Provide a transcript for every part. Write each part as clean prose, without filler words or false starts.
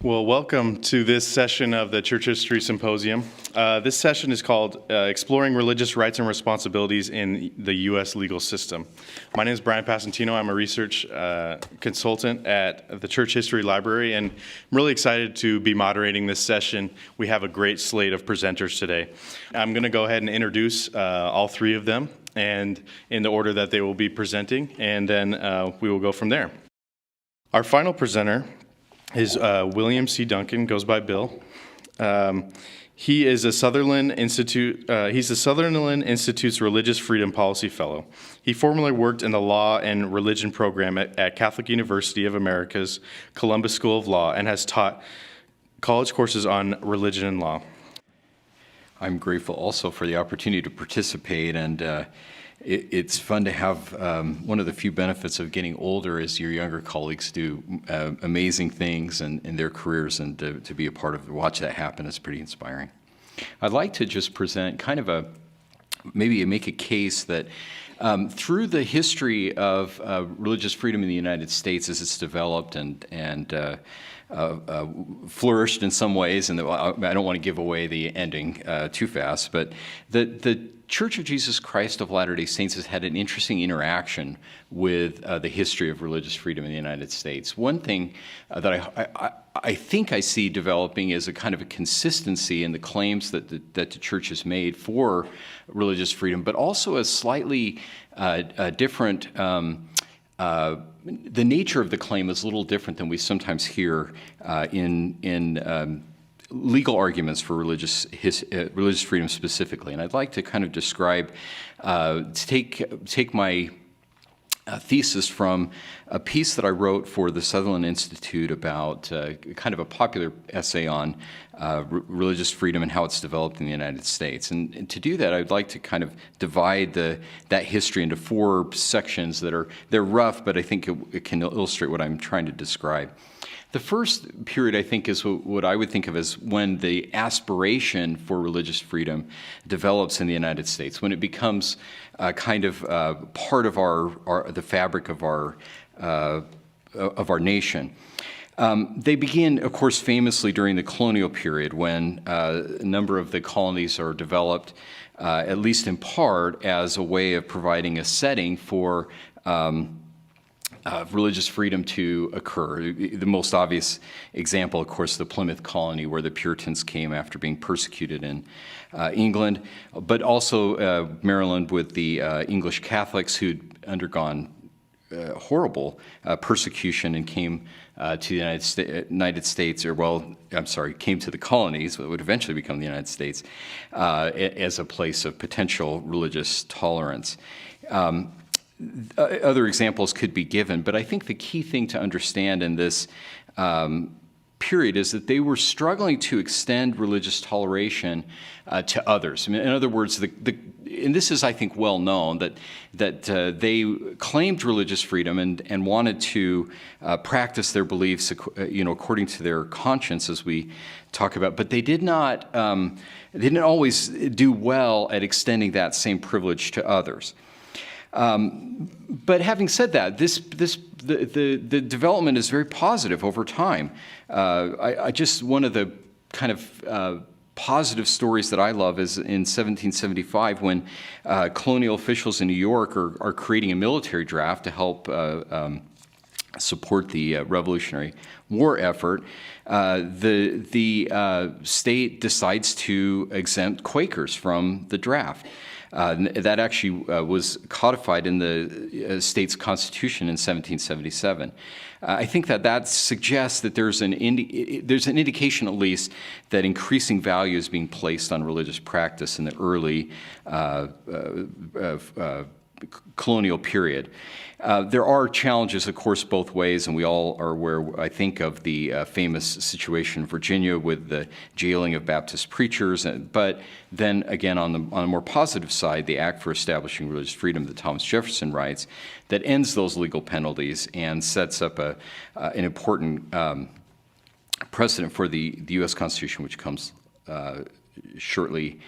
Well, welcome to this session of the Church History Symposium. This session is called Exploring Religious Rights and Responsibilities in the U.S. Legal System. My name is Brian Passantino. I'm a research consultant at the Church History Library, and I'm really excited to be moderating this session. We have a great slate of presenters today. I'm going to go ahead and introduce all three of them, and in the order that they will be presenting, and then we will go from there. Our final presenter is William C. Duncan, goes by Bill. He is a Sutherland Institute. He's the Sutherland Institute's Religious Freedom Policy Fellow. He formerly worked in the Law and Religion program at Catholic University of America's Columbus School of Law and has taught college courses on religion and law. I'm grateful also for the opportunity to participate, and it's fun to have one of the few benefits of getting older is your younger colleagues do amazing things in their careers, and to be a part of watch that happen is pretty inspiring. I'd like to just present kind of maybe make a case that through the history of religious freedom in the United States as it's developed and flourished in some ways, and I don't want to give away the ending too fast, but the Church of Jesus Christ of Latter-day Saints has had an interesting interaction with the history of religious freedom in the United States. One thing that I think I see developing is a kind of a consistency in the claims that the Church has made for religious freedom, but also a slightly different the nature of the claim is a little different than we sometimes hear in legal arguments for religious freedom specifically. And I'd like to kind of describe, take my thesis from a piece that I wrote for the Sutherland Institute about kind of a popular essay on religious freedom and how it's developed in the United States. And to do that, I'd like to kind of divide that history into four sections they're rough, but I think it can illustrate what I'm trying to describe. The first period, I think, is what I would think of as when the aspiration for religious freedom develops in the United States, when it becomes kind of part of the fabric of our nation. They begin, of course, famously during the colonial period, when a number of the colonies are developed, at least in part, as a way of providing a setting for religious freedom to occur. The most obvious example, of course, the Plymouth Colony, where the Puritans came after being persecuted in England, but also Maryland with the English Catholics who'd undergone horrible persecution and came to the United States, came to the colonies, what would eventually become the United States, as a place of potential religious tolerance. Other examples could be given, but I think the key thing to understand in this period is that they were struggling to extend religious toleration to others. I mean, in other words, and this is, I think, well known, that they claimed religious freedom and wanted to practice their beliefs, according to their conscience, as we talk about, but they didn't always do well at extending that same privilege to others. But having said that, the development is very positive over time. One of the kind of positive stories that I love is in 1775 when colonial officials in New York are creating a military draft to help support the Revolutionary War effort. The state decides to exempt Quakers from the draft. That actually was codified in the state's constitution in 1777. I think that suggests that there's an indication, at least, that increasing value is being placed on religious practice in the early colonial period. There are challenges, of course, both ways, and we all are aware, I think, of the famous situation in Virginia with the jailing of Baptist preachers. But then again, on the more positive side, the Act for Establishing Religious Freedom that Thomas Jefferson writes that ends those legal penalties and sets up an important precedent for the U.S. Constitution, which comes shortly,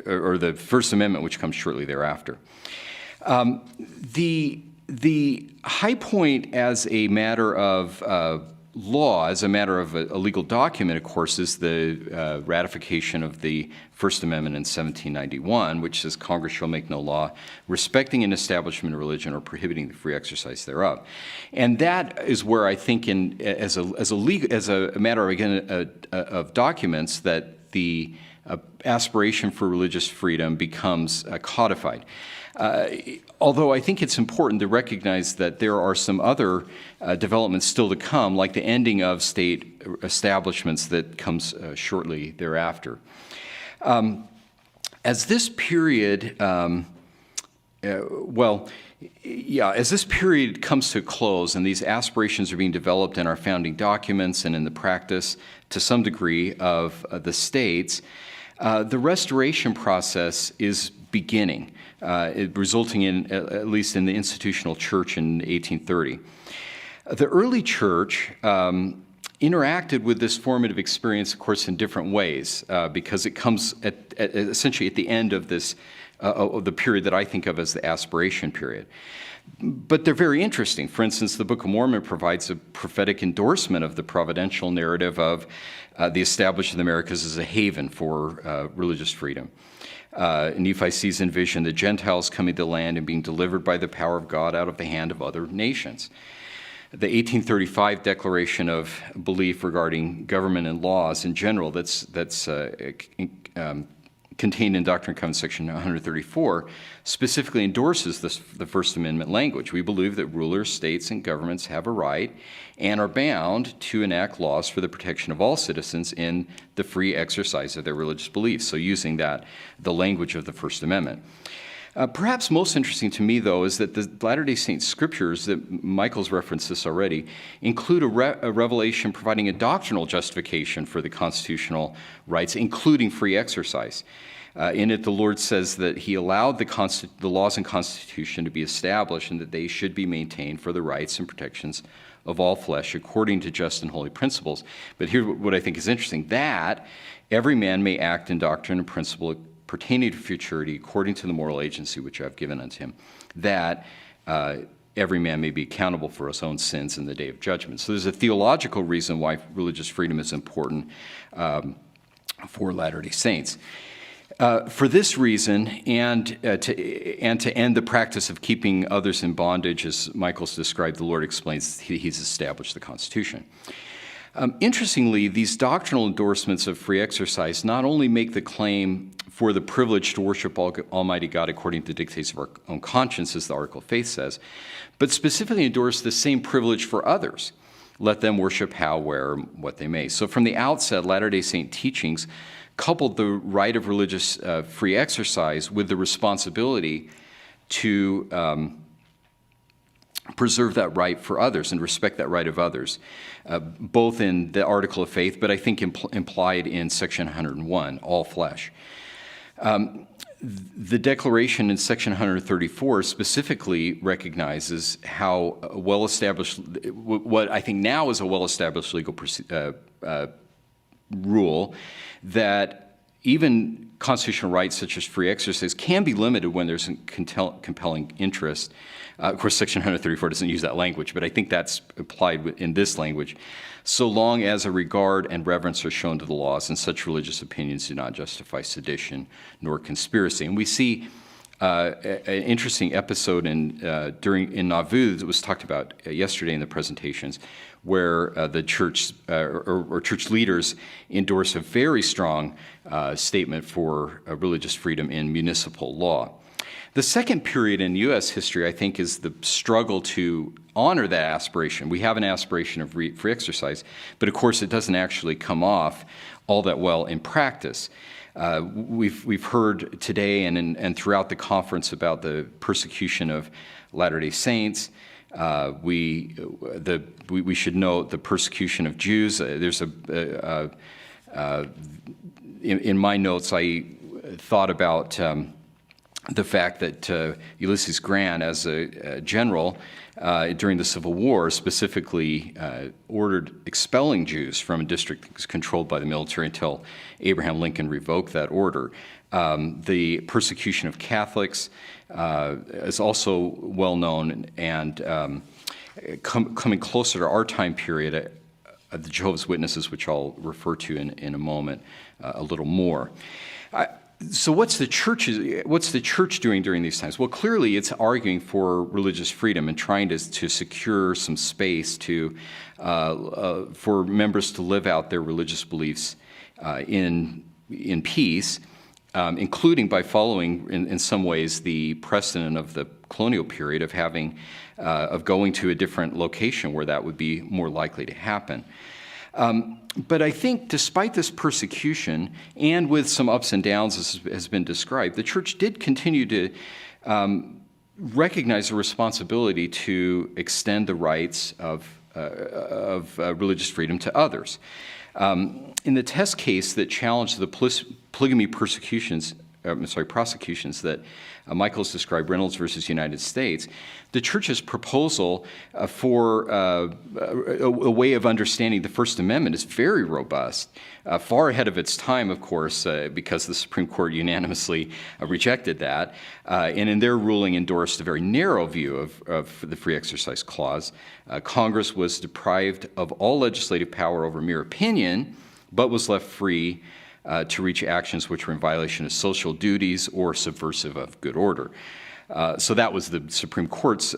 or the First Amendment, which comes shortly thereafter. The high point as a matter of law, as a matter of a legal document, of course, is the ratification of the First Amendment in 1791, which says Congress shall make no law respecting an establishment of religion or prohibiting the free exercise thereof. And that is where I think, as a matter of, again, of documents, that the aspiration for religious freedom becomes codified. Although I think it's important to recognize that there are some other developments still to come, like the ending of state establishments that comes shortly thereafter. As this period, as this period comes to a close and these aspirations are being developed in our founding documents and in the practice to some degree of the states, the restoration process is beginning, resulting in, at least in the institutional church in 1830. The early church interacted with this formative experience, of course, in different ways, because it comes essentially at the end of this, of the period that I think of as the aspiration period. But they're very interesting. For instance, the Book of Mormon provides a prophetic endorsement of the providential narrative of the establishment of the Americas as a haven for religious freedom. Nephi sees in vision the Gentiles coming to land and being delivered by the power of God out of the hand of other nations. The 1835 Declaration of Belief regarding government and laws in general, that's contained in Doctrine and Covenants section 134, specifically endorses the First Amendment language. We believe that rulers, states, and governments have a right and are bound to enact laws for the protection of all citizens in the free exercise of their religious beliefs. So using the language of the First Amendment. Perhaps most interesting to me, though, is that the Latter-day Saint scriptures, that Michael's referenced this already, include a revelation providing a doctrinal justification for the constitutional rights, including free exercise. In it, the Lord says that he allowed the laws and Constitution to be established and that they should be maintained for the rights and protections of all flesh according to just and holy principles. But here, what I think is interesting, that every man may act in doctrine and principle pertaining to futurity according to the moral agency which I have given unto him, that every man may be accountable for his own sins in the day of judgment. So there's a theological reason why religious freedom is important for Latter-day Saints. For this reason, and to end the practice of keeping others in bondage, as Michael's described, the Lord explains he's established the Constitution. Interestingly, these doctrinal endorsements of free exercise not only make the claim for the privilege to worship Almighty God according to the dictates of our own conscience, as the Article of Faith says, but specifically endorse the same privilege for others. Let them worship how, where, what they may. So from the outset, Latter-day Saint teachings coupled the right of religious free exercise with the responsibility to preserve that right for others and respect that right of others, both in the Article of Faith, but I think implied in Section 101, all flesh. The declaration in Section 134 specifically recognizes how well-established, what I think now is a well-established legal rule, that even constitutional rights such as free exercise can be limited when there's a compelling interest. Of course, Section 134 doesn't use that language, but I think that's applied in this language, so long as a regard and reverence are shown to the laws and such religious opinions do not justify sedition nor conspiracy. And we see an interesting episode in Nauvoo that was talked about yesterday in the presentations, where the church or church leaders endorse a very strong statement for religious freedom in municipal law. The second period in U.S. history, I think, is the struggle to honor that aspiration. We have an aspiration of free exercise, but of course it doesn't actually come off all that well in practice. We've heard today and throughout the conference about the persecution of Latter-day Saints. We should note the persecution of Jews. There's in my notes I thought about the fact that Ulysses Grant, as a general during the Civil War, specifically ordered expelling Jews from a district that was controlled by the military until Abraham Lincoln revoked that order. The persecution of Catholics is also well known, and coming closer to our time period, the Jehovah's Witnesses, which I'll refer to in a moment a little more. So what's the church doing during these times? Well, clearly it's arguing for religious freedom and trying to secure some space for members to live out their religious beliefs in peace, including by following in some ways the precedent of the colonial period of going to a different location where that would be more likely to happen. But I think despite this persecution, and with some ups and downs as has been described, the church did continue to recognize the responsibility to extend the rights of religious freedom to others. In the test case that challenged the polygamy prosecutions that Michael's described, Reynolds versus United States, the church's proposal for a way of understanding the First Amendment is very robust, far ahead of its time, of course, because the Supreme Court unanimously rejected that, and in their ruling endorsed a very narrow view of the Free Exercise Clause. Congress was deprived of all legislative power over mere opinion, but was left free to reach actions which were in violation of social duties or subversive of good order. So that was the Supreme Court's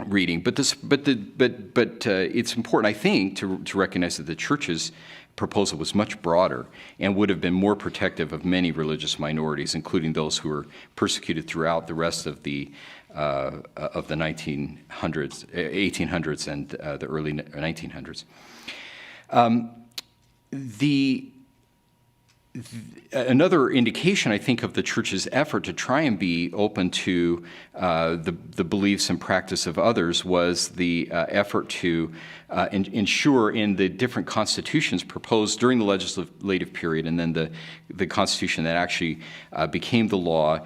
reading. But it's important, I think, to recognize that the church's proposal was much broader and would have been more protective of many religious minorities, including those who were persecuted throughout the rest of the 1800s and the early 1900s. Another indication, I think, of the church's effort to try and be open to the beliefs and practice of others was the effort to ensure in the different constitutions proposed during the legislative period and then the constitution that actually became the law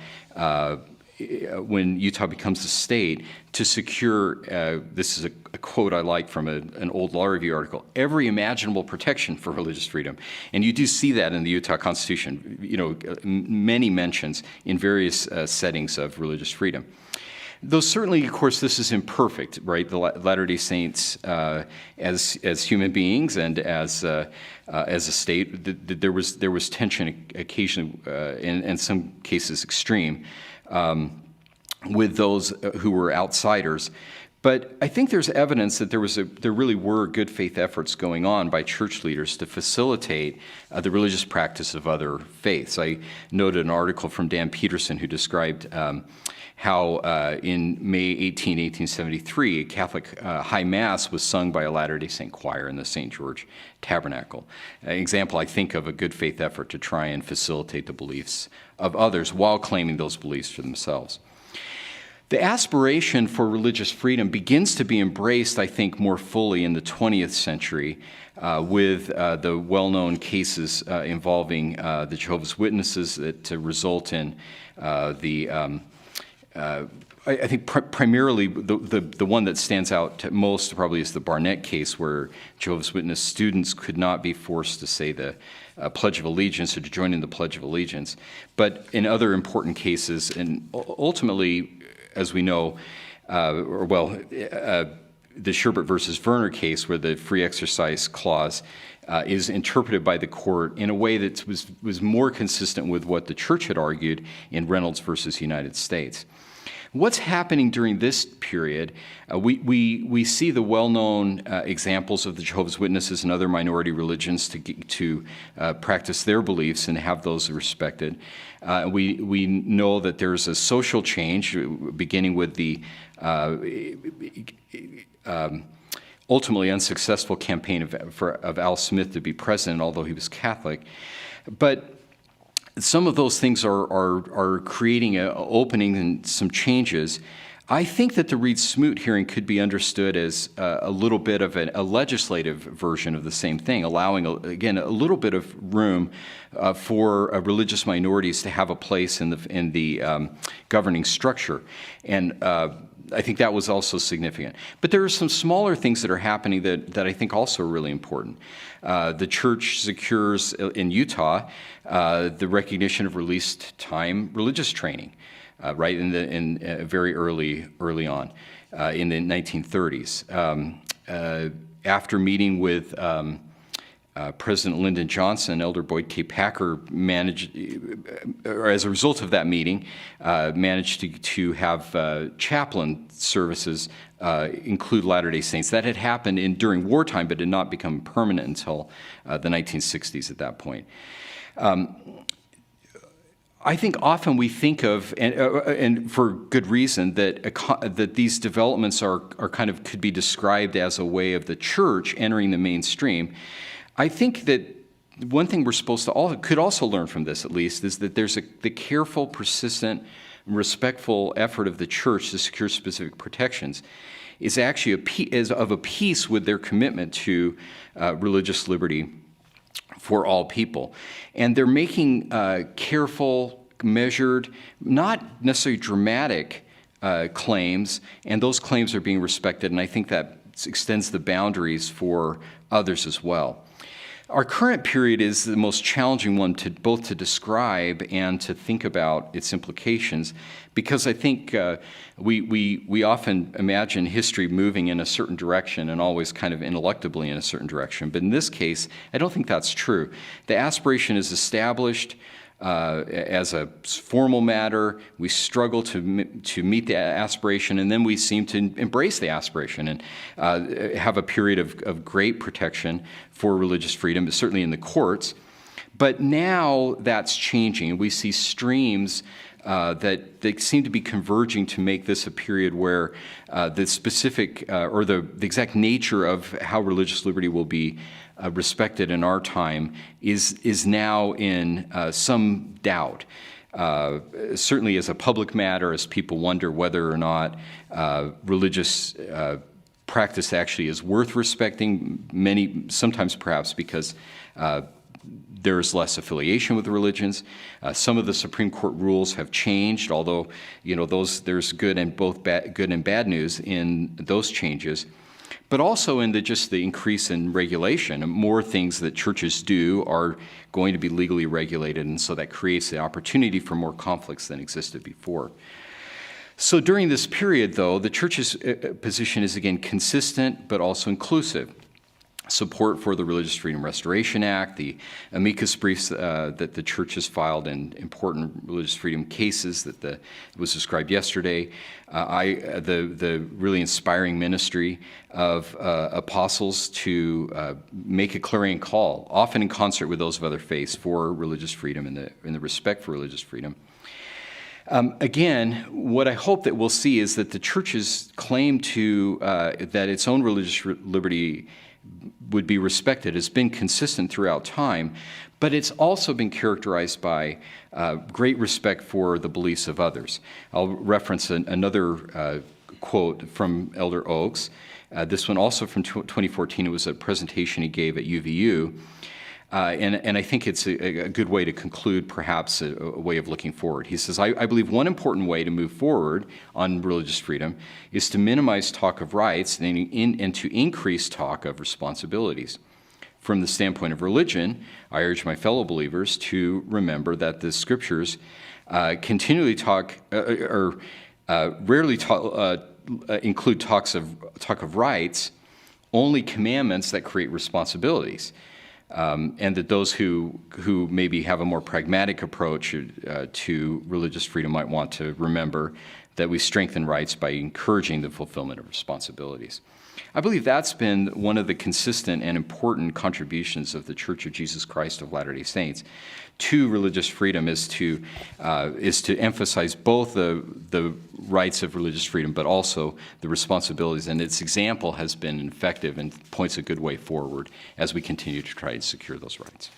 when Utah becomes a state, to secure, this is a quote I like from an old law review article, every imaginable protection for religious freedom. And you do see that in the Utah Constitution, many mentions in various settings of religious freedom. Though certainly, of course, this is imperfect, right? The Latter-day Saints, as human beings and as a state, there was tension occasionally, in some cases extreme, with those who were outsiders. But I think there's evidence that there really were good faith efforts going on by church leaders to facilitate the religious practice of other faiths. I noted an article from Dan Peterson who described how in May 1873, a Catholic high mass was sung by a Latter-day Saint choir in the St. George Tabernacle. An example, I think, of a good faith effort to try and facilitate the beliefs of others while claiming those beliefs for themselves. The aspiration for religious freedom begins to be embraced, I think, more fully in the 20th century with the well-known cases involving the Jehovah's Witnesses that result in I think primarily the one that stands out most probably is the Barnett case, where Jehovah's Witness students could not be forced to say the Pledge of Allegiance or to join in the Pledge of Allegiance. But in other important cases, and ultimately, as we know, the Sherbert versus Verner case, where the Free Exercise Clause is interpreted by the court in a way that was more consistent with what the church had argued in Reynolds versus United States. What's happening during this period? We see the well-known examples of the Jehovah's Witnesses and other minority religions to practice their beliefs and have those respected. We know that there's a social change, beginning with the ultimately unsuccessful campaign of Al Smith to be president, although he was Catholic. But some of those things are creating an opening and some changes. I think that the Reed-Smoot hearing could be understood as a little bit of a legislative version of the same thing, allowing, again, a little bit of room for religious minorities to have a place in the governing structure. And I think that was also significant. But there are some smaller things that are happening that I think also are really important. The church secures in Utah the recognition of released time religious training, right very early on in the 1930s. after meeting with President Lyndon Johnson, Elder Boyd K. Packer or as a result of that meeting, managed to have chaplain services include Latter-day Saints. That had happened during wartime, but did not become permanent until the 1960s at that point. I think often we think of, and for good reason, that these developments are kind of could be described as a way of the church entering the mainstream. I think that one thing we're supposed to could also learn from this, at least, is that there's the careful, persistent, respectful effort of the church to secure specific protections is actually is of a piece with their commitment to religious liberty for all people. And they're making careful, measured, not necessarily dramatic claims, and those claims are being respected, and I think that extends the boundaries for others as well. Our current period is the most challenging one both to describe and to think about its implications, because I think we often imagine history moving in a certain direction and always kind of ineluctably in a certain direction. But in this case, I don't think that's true. The aspiration is established as a formal matter. We struggle to meet the aspiration, and then we seem to embrace the aspiration and have a period of great protection for religious freedom, certainly in the courts. But now that's changing, and we see streams that they seem to be converging to make this a period where the specific or the exact nature of how religious liberty will be respected in our time is now in some doubt. Certainly as a public matter, as people wonder whether or not religious practice actually is worth respecting, sometimes perhaps because there's less affiliation with religions. Some of the Supreme Court rules have changed, although there's good and bad news in those changes. But also in the increase in regulation. More things that churches do are going to be legally regulated, and so that creates the opportunity for more conflicts than existed before. So during this period, though, the church's position is again consistent but also inclusive. Support for the Religious Freedom Restoration Act, the amicus briefs that the church has filed in important religious freedom cases that was described yesterday, the really inspiring ministry of apostles to make a clarion call, often in concert with those of other faiths, for religious freedom and the respect for religious freedom. Again, what I hope that we'll see is that the church's claim to that its own religious liberty would be respected has been consistent throughout time, but it's also been characterized by great respect for the beliefs of others. I'll reference another quote from Elder Oaks. This one also from 2014. It was a presentation he gave at UVU. And I think it's a good way to conclude, perhaps a way of looking forward. He says, I believe one important way to move forward on religious freedom is to minimize talk of rights and to increase talk of responsibilities. From the standpoint of religion, I urge my fellow believers to remember that the Scriptures continually rarely include talk of rights, only commandments that create responsibilities. And that those who maybe have a more pragmatic approach to religious freedom might want to remember that we strengthen rights by encouraging the fulfillment of responsibilities. I believe that's been one of the consistent and important contributions of the Church of Jesus Christ of Latter-day Saints to religious freedom is to emphasize both the rights of religious freedom, but also the responsibilities. And its example has been effective and points a good way forward as we continue to try to secure those rights.